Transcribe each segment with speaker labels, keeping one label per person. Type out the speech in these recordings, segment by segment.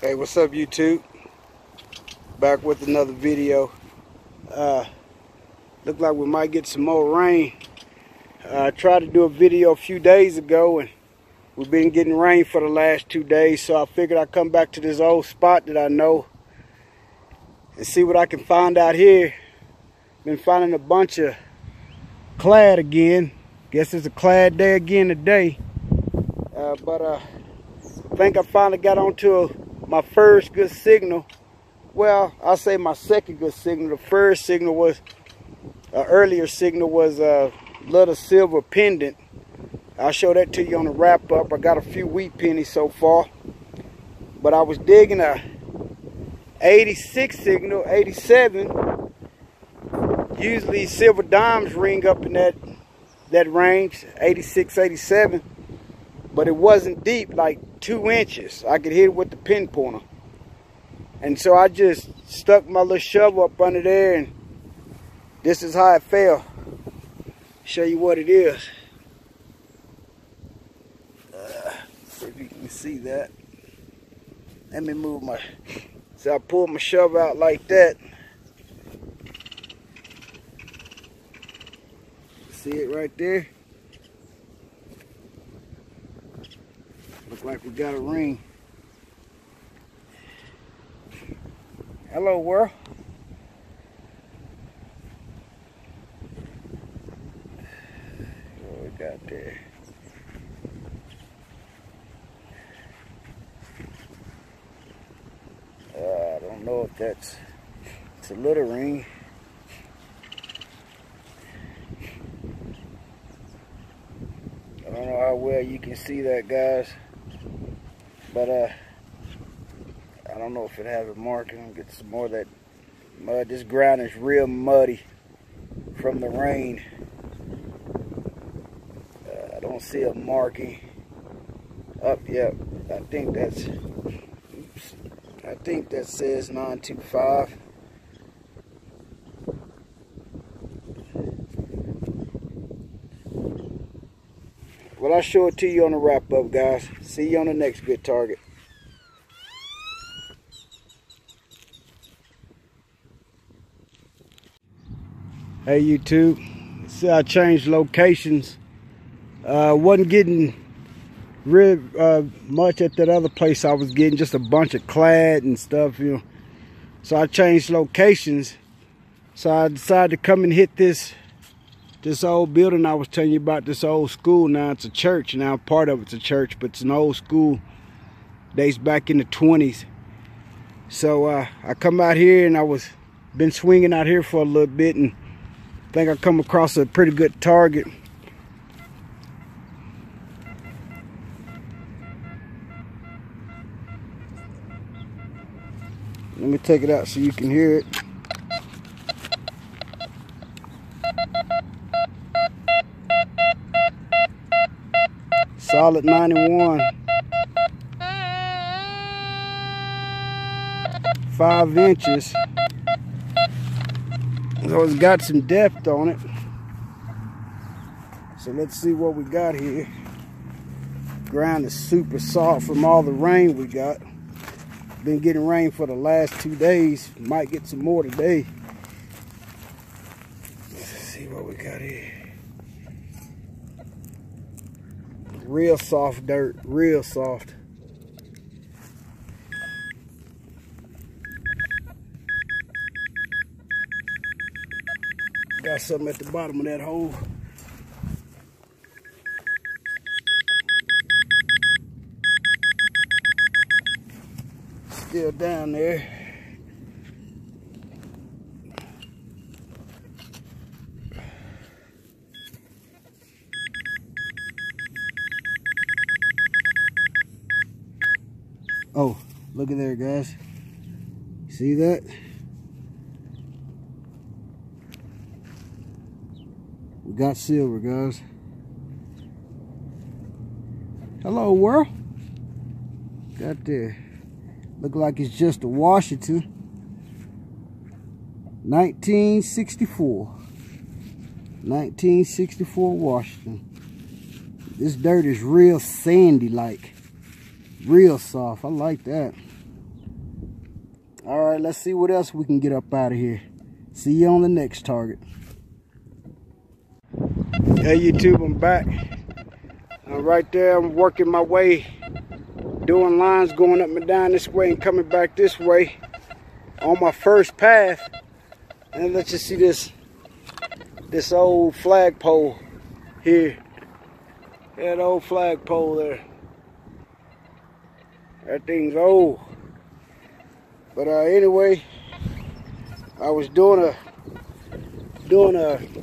Speaker 1: Hey, what's up, YouTube? Back with another video. Look like we might get some more rain. I tried to do a video a few days ago, and we've been getting rain for the last 2 days, so I figured I'd come back to this old spot that I know and see what I can find out here. Been finding a bunch of clad again. Guess it's a clad day again today. But I think I finally got onto my first good signal. Well, I'll say my second good signal. The first signal was, earlier signal was a little silver pendant. I'll show that to you on the wrap up. I got a few wheat pennies so far. But I was digging a 86 signal, 87. Usually silver dimes ring up in that range, 86, 87. But it wasn't deep, like 2 inches. I could hit it with the pinpointer. And so I just stuck my little shovel up under there, and this is how it fell. Show you what it is. See if you can see that. Let me move my... So I pulled my shovel out like that. See it right there? Look like we got a ring. Hello, world. What we got there? I don't know if it's a little ring. I don't know how well you can see that, guys. But I don't know if it has a mark. I'm gonna get some more of that mud. This ground is real muddy from the rain. I don't see a marking up yet. I think that's, oops, I think that says 925. Well, I'll show it to you on the wrap up, guys. See you on the next good target. Hey, YouTube. See, I changed locations. Wasn't getting real much at that other place I was getting, just a bunch of clad and stuff, you know. So I changed locations. So I decided to come and hit this old building I was telling you about, this old school. Now it's a church. Now part of it's a church, but it's an old school. Dates back in the 20s. So I come out here, and been swinging out here for a little bit, and I think I come across a pretty good target. Let me take it out so you can hear it. Solid 91. 5 inches. So it's got some depth on it. So let's see what we got here. Ground is super soft from all the rain we got. Been getting rain for the last 2 days. Might get some more today. Let's see what we got here. Real soft dirt, real soft. Got something at the bottom of that hole. Still down there. Oh, look at there, guys. See that? We got silver, guys. Hello, world. Got there. Look like it's just a Washington. 1964. 1964 Washington. This dirt is real sandy like. Real soft. I like that. All right, let's see what else we can get up out of here. See you on the next target. Hey YouTube, I'm back. Right there, I'm working my way, doing lines going up and down this way and coming back this way on my first path. And let's just see this old flagpole here. That old flagpole there. That thing's old. But anyway, I was doing a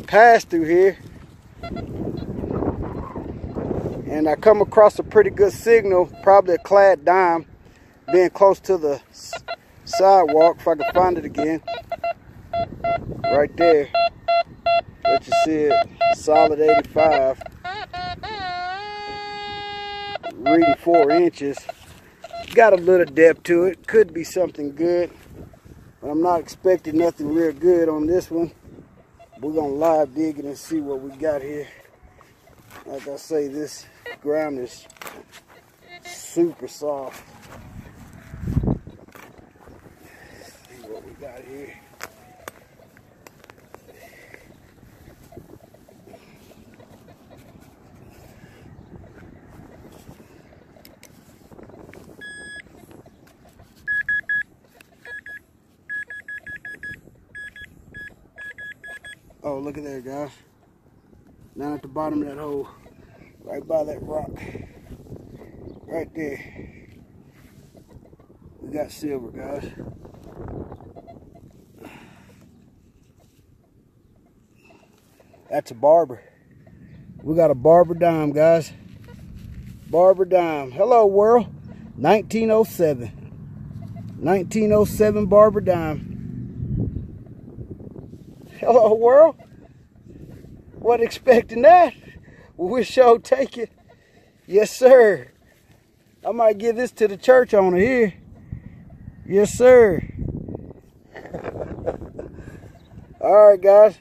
Speaker 1: pass through here, and I come across a pretty good signal, probably a clad dime, being close to the sidewalk. If I can find it again, right there. Let you see it, solid 85, reading 4 inches. Got a little depth to it, could be something good, but I'm not expecting nothing real good on this one. We're gonna live dig it and see what we got here. Like I say, this ground is super soft. Let's see what we got here. Oh, look at there, guys. Down at the bottom of that hole, right by that rock. Right there. We got silver, guys. That's a barber. We got a Barber Dime, guys. Barber Dime. Hello, world. 1907. 1907 Barber Dime. Hello, world. Wasn't expecting that. We'll sure take it. Yes, sir. I might give this to the church owner here. Yes, sir. All right, guys.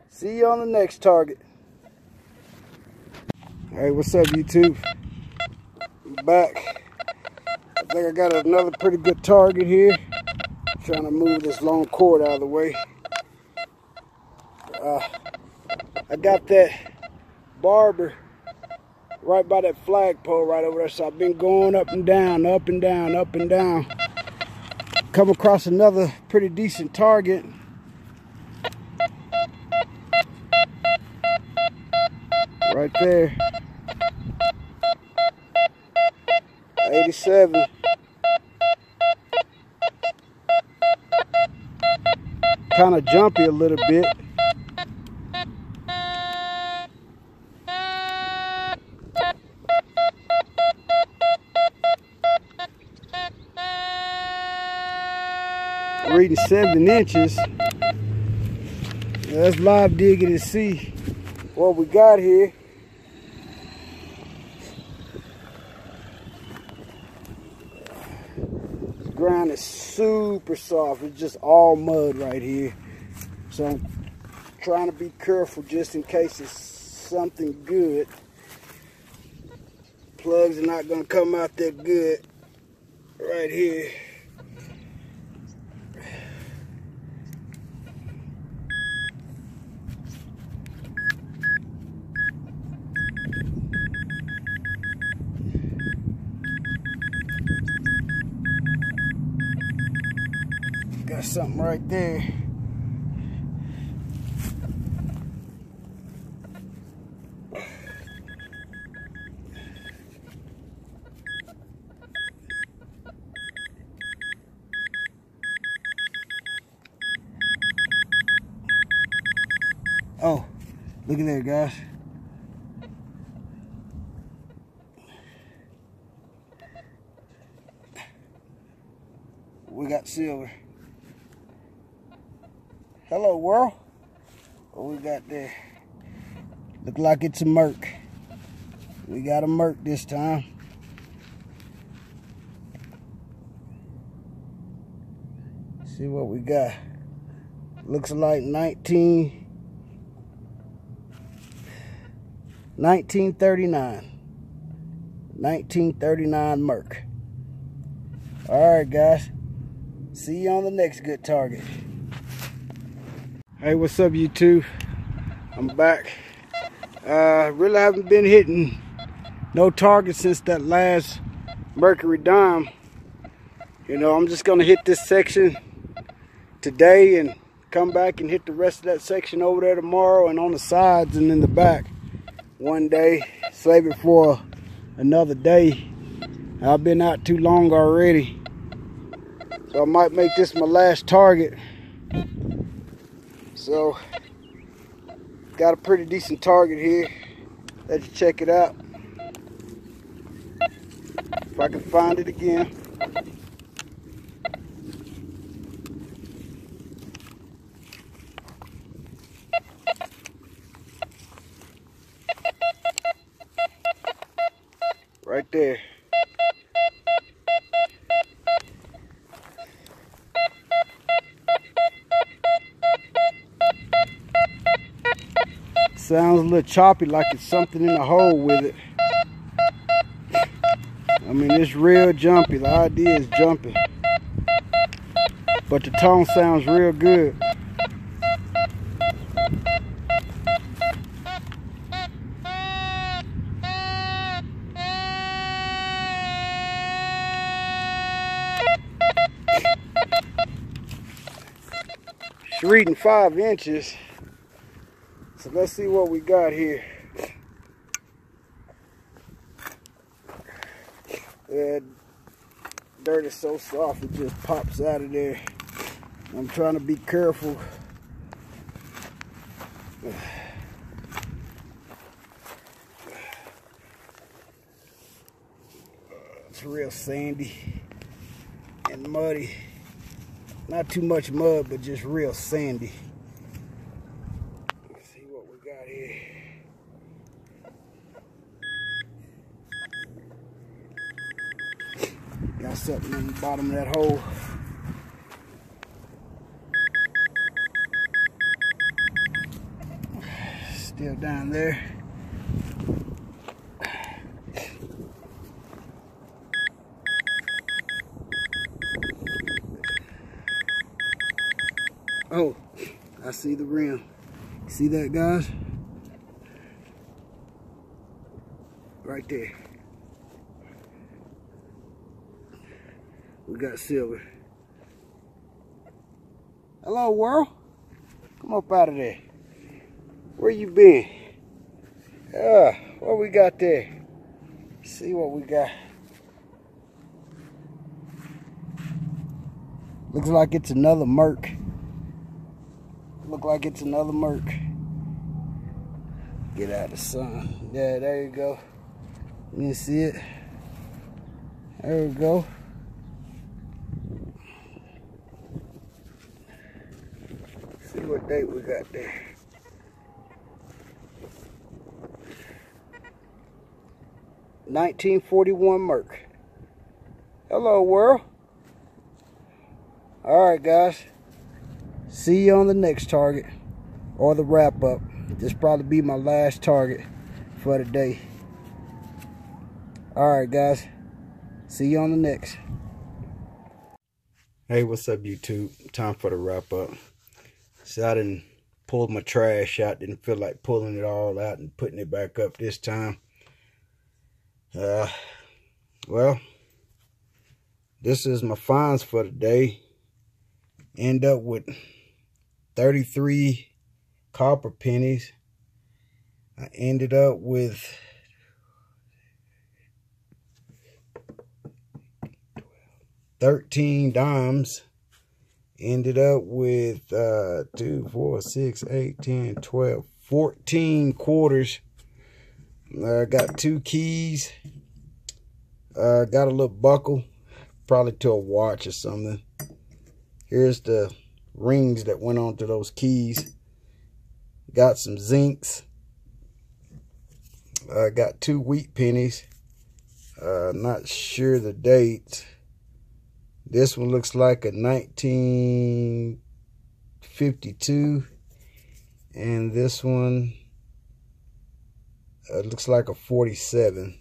Speaker 1: See you on the next target. Hey, what's up, YouTube? I'm back. I think I got another pretty good target here. Trying to move this long cord out of the way. I got that barber right by that flagpole right over there, so I've been going up and down, up and down, up and down. Come across another pretty decent target. Right there. 87. Kind of jumpy a little bit. Reading 7 inches. Let's live dig it and see what we got here. The ground is super soft. It's just all mud right here. So I'm trying to be careful just in case it's something good. Plugs are not going to come out that good right here. Got something right there. Oh, look at there, guys. We got silver. Hello, world. What we got there? Look like it's a Merc. We got a Merc this time. See what we got. Looks like 1939 Merc. All right, guys. See you on the next good target. Hey, what's up, YouTube? I'm back. Really haven't been hitting no targets since that last Mercury Dime. You know, I'm just gonna hit this section today and come back and hit the rest of that section over there tomorrow, and on the sides and in the back one day. Save it for another day. I've been out too long already, so I might make this my last target. So got a pretty decent target here. Let you check it out if I can find it again. Right there. Sounds a little choppy, like it's something in the hole with it. I mean, it's real jumpy. The idea is jumpy, but the tone sounds real good. It's reading 5 inches. So let's see what we got here. That dirt is so soft it just pops out of there. I'm trying to be careful. It's real sandy and muddy. Not too much mud, but just real sandy. Let's see what we got here. Got something in the bottom of that hole. Still down there. Oh, I see the rim. See that, guys? Right there. We got silver. Hello, world. Come up out of there. Where you been? What we got there? See what we got. Looks like it's another Merc. Look like it's another Merc. Get out of the sun. Yeah, there you go. You can see it. There we go. See what date we got there. $1941 Merc. Hello, world. Alright, guys. See you on the next target, or the wrap up. This probably be my last target for the day. Alright, guys. See you on the next. Hey, what's up, YouTube? Time for the wrap up. So I didn't pull my trash out. Didn't feel like pulling it all out and putting it back up this time. Well, this is my finds for the day. End up with 33 copper pennies. I ended up with 13 dimes. Ended up with 2, 4, 6, 8, 10, 12, 14 quarters. Got 2 keys. Got a little buckle, probably to a watch or something. Here's the rings that went onto those keys. Got some zincs. Got 2 wheat pennies. Not sure the date. This one looks like a 1952, and this one looks like a 47.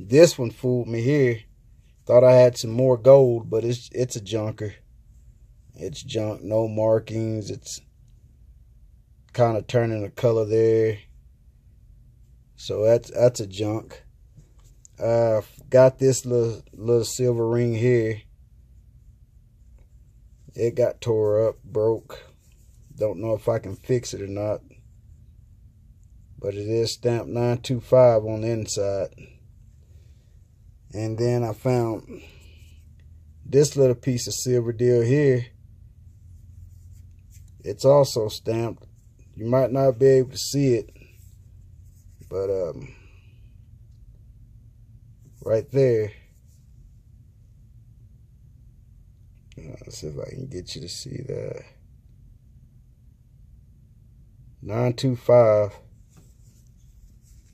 Speaker 1: This one fooled me here. Thought I had some more gold, but it's a junker. It's junk, no markings. It's kind of turning the color there. So that's a junk. Got this little silver ring here. It got tore up, broke. Don't know if I can fix it or not. But it is stamped 925 on the inside. And then I found this little piece of silver deal here. It's also stamped. You might not be able to see it, but right there. Let's see if I can get you to see that. 925.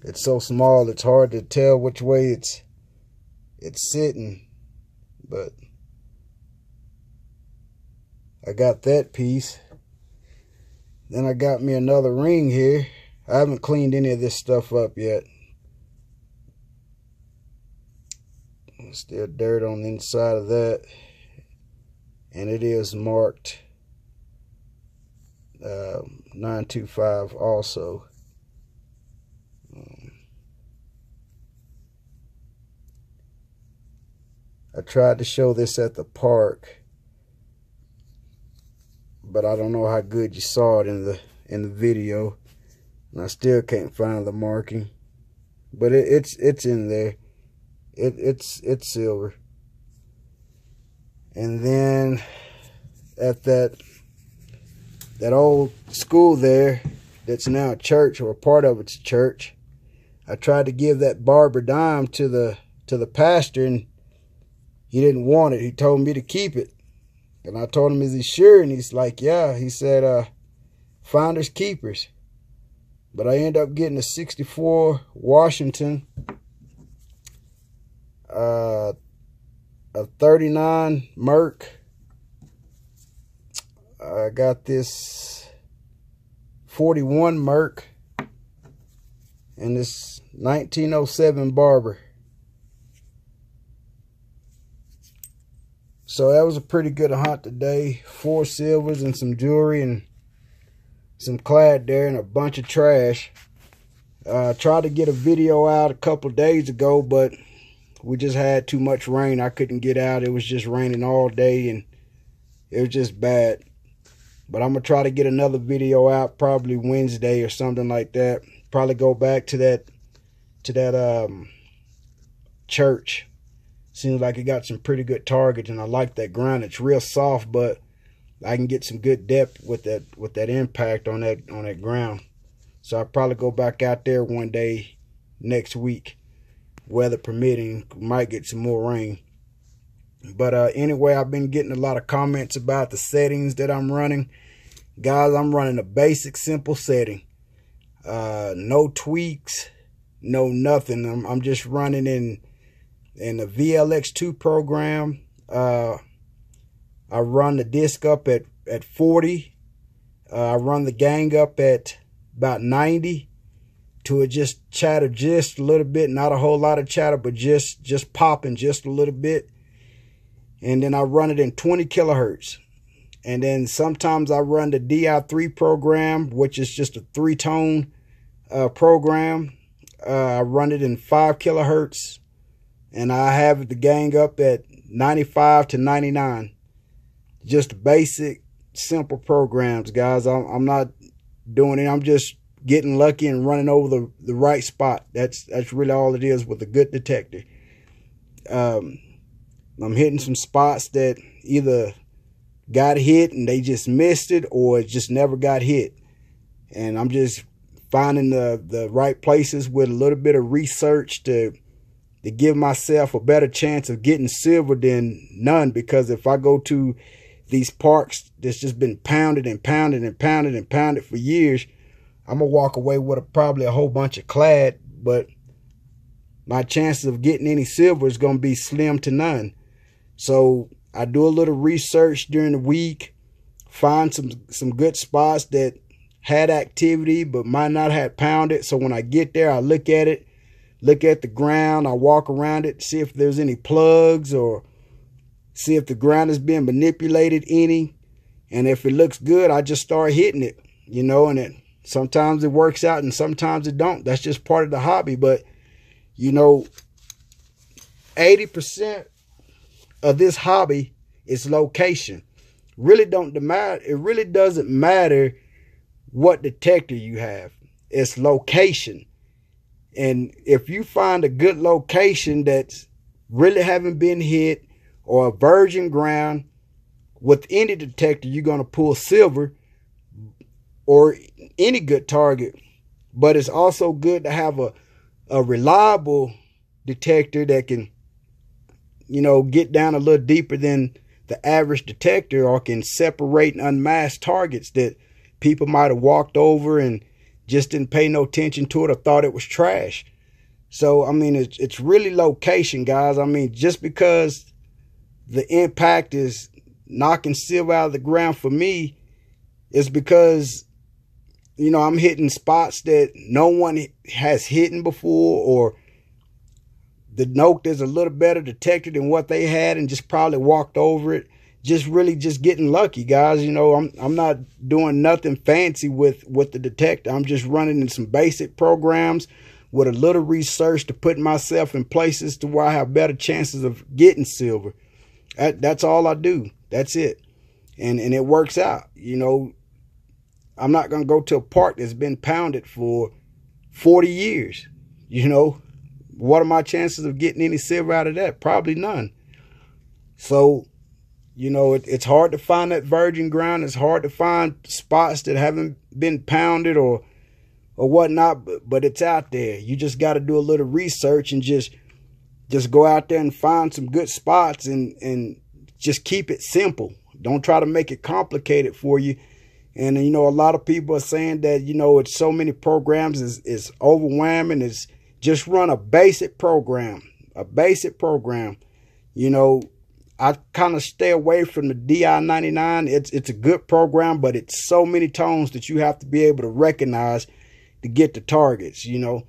Speaker 1: It's so small it's hard to tell which way it's sitting, but I got that piece. Then I got me another ring here. I haven't cleaned any of this stuff up yet. Still dirt on the inside of that. And it is marked 925 also. I tried to show this at the park, but I don't know how good you saw it in the video, and I still can't find the marking. But it's in there. It's silver. And then at that old school there, that's now a church, or a part of it's a church, I tried to give that Barber Dime to the pastor, and he didn't want it. He told me to keep it. And I told him, is he sure? And he's like, yeah. He said, finders keepers. But I ended up getting a 64 Washington, a 39 Merc. I got this 41 Merc and this 1907 Barber. So that was a pretty good hunt today. 4 silvers and some jewelry and some clad there and a bunch of trash. Tried to get a video out a couple days ago, but we just had too much rain. I couldn't get out. It was just raining all day and it was just bad. But I'm going to try to get another video out probably Wednesday or something like that. Probably go back to that church. Seems like it got some pretty good targets, and I like that ground. It's real soft, but I can get some good depth with that impact on that ground. So I'll probably go back out there one day next week, weather permitting. Might get some more rain. But anyway, I've been getting a lot of comments about the settings that I'm running. Guys, I'm running a basic, simple setting. No tweaks, no nothing. I'm just running in the VLX2 program. I run the disc up at 40. I run the gang up at about 90 to it just chatter just a little bit. Not a whole lot of chatter, but just popping just a little bit. And then I run it in 20 kilohertz. And then sometimes I run the DI3 program, which is just a 3-tone program. I run it in 5 kilohertz. And I have the gang up at 95 to 99. Just basic, simple programs, guys. I'm not doing it. I'm just getting lucky and running over the right spot. That's really all it is with a good detector. I'm hitting some spots that either got hit and they just missed it, or it just never got hit. And I'm just finding the right places with a little bit of research to give myself a better chance of getting silver than none. Because if I go to these parks that's just been pounded and pounded and pounded and pounded for years, I'm gonna walk away with probably a whole bunch of clad, but my chances of getting any silver is gonna be slim to none. So I do a little research during the week, find some good spots that had activity but might not have pounded. So when I get there, I look at it, look at the ground. I walk around it, see if there's any plugs or see if the ground is being manipulated any. And if it looks good, I just start hitting it, you know, and sometimes it works out and sometimes it don't. That's just part of the hobby. But, you know, 80% of this hobby is location. It really doesn't matter what detector you have. It's location. And if you find a good location that's really haven't been hit or a virgin ground, with any detector, you're going to pull silver or any good target. But it's also good to have a reliable detector that can, you know, get down a little deeper than the average detector, or can separate and unmask targets that people might have walked over and just didn't pay no attention to it or thought it was trash. So, I mean, it's really location, guys. I mean, just because the impact is knocking silver out of the ground for me, is because, you know, I'm hitting spots that no one has hit before, or the note is a little better detected than what they had and just probably walked over it. Just really just getting lucky, guys. You know, I'm not doing nothing fancy with the detector. I'm just running in some basic programs with a little research to put myself in places to where I have better chances of getting silver. That's all I do. That's it. And it works out. You know, I'm not going to go to a park that's been pounded for 40 years. You know, what are my chances of getting any silver out of that? Probably none. So, you know, it's hard to find that virgin ground. It's hard to find spots that haven't been pounded or whatnot, but it's out there. You just got to do a little research and just go out there and find some good spots and just keep it simple. Don't try to make it complicated for you. And, you know, a lot of people are saying that, you know, it's so many programs is overwhelming. It's just run a basic program, You know, I kind of stay away from the DI-99. It's a good program, but it's so many tones that you have to be able to recognize to get the targets, you know.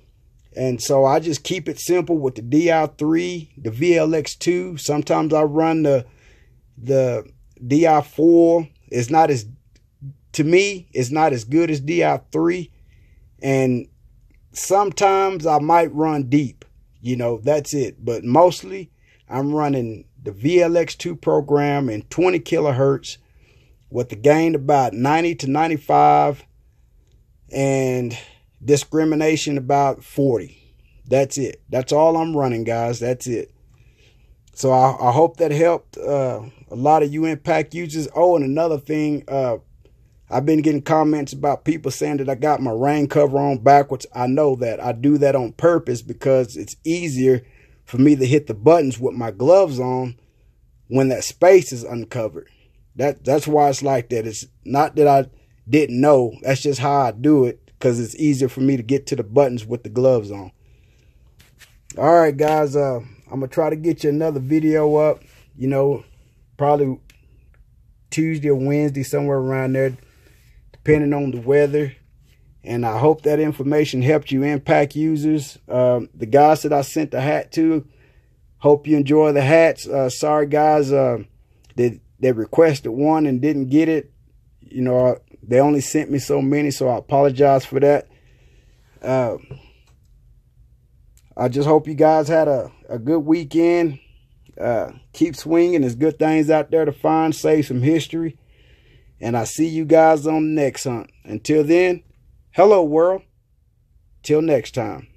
Speaker 1: And so I just keep it simple with the DI-3, the VLX-2. Sometimes I run the DI-4. It's not as, to me, it's not as good as DI-3. And sometimes I might run deep, you know, that's it. But mostly I'm running the VLX-2 program in 20 kilohertz with the gain about 90 to 95 and discrimination about 40. That's it. That's all I'm running, guys. That's it. So I hope that helped a lot of you impact users. Oh, and another thing, I've been getting comments about people saying that I got my rain cover on backwards. I know that. I do that on purpose because it's easier for me to hit the buttons with my gloves on when that space is uncovered. That's why it's like that. It's not that I didn't know. That's just how I do it, because it's easier for me to get to the buttons with the gloves on. All right, guys. I'm going to try to get you another video up, you know, probably Tuesday or Wednesday, somewhere around there, depending on the weather. And I hope that information helped you impact users. The guys that I sent the hat to, hope you enjoy the hats. Sorry, guys, that requested one and didn't get it. You know, they only sent me so many, so I apologize for that. I just hope you guys had a good weekend. Keep swinging. There's good things out there to find. Save some history. And I see you guys on the next hunt. Until then, hello world. Till next time.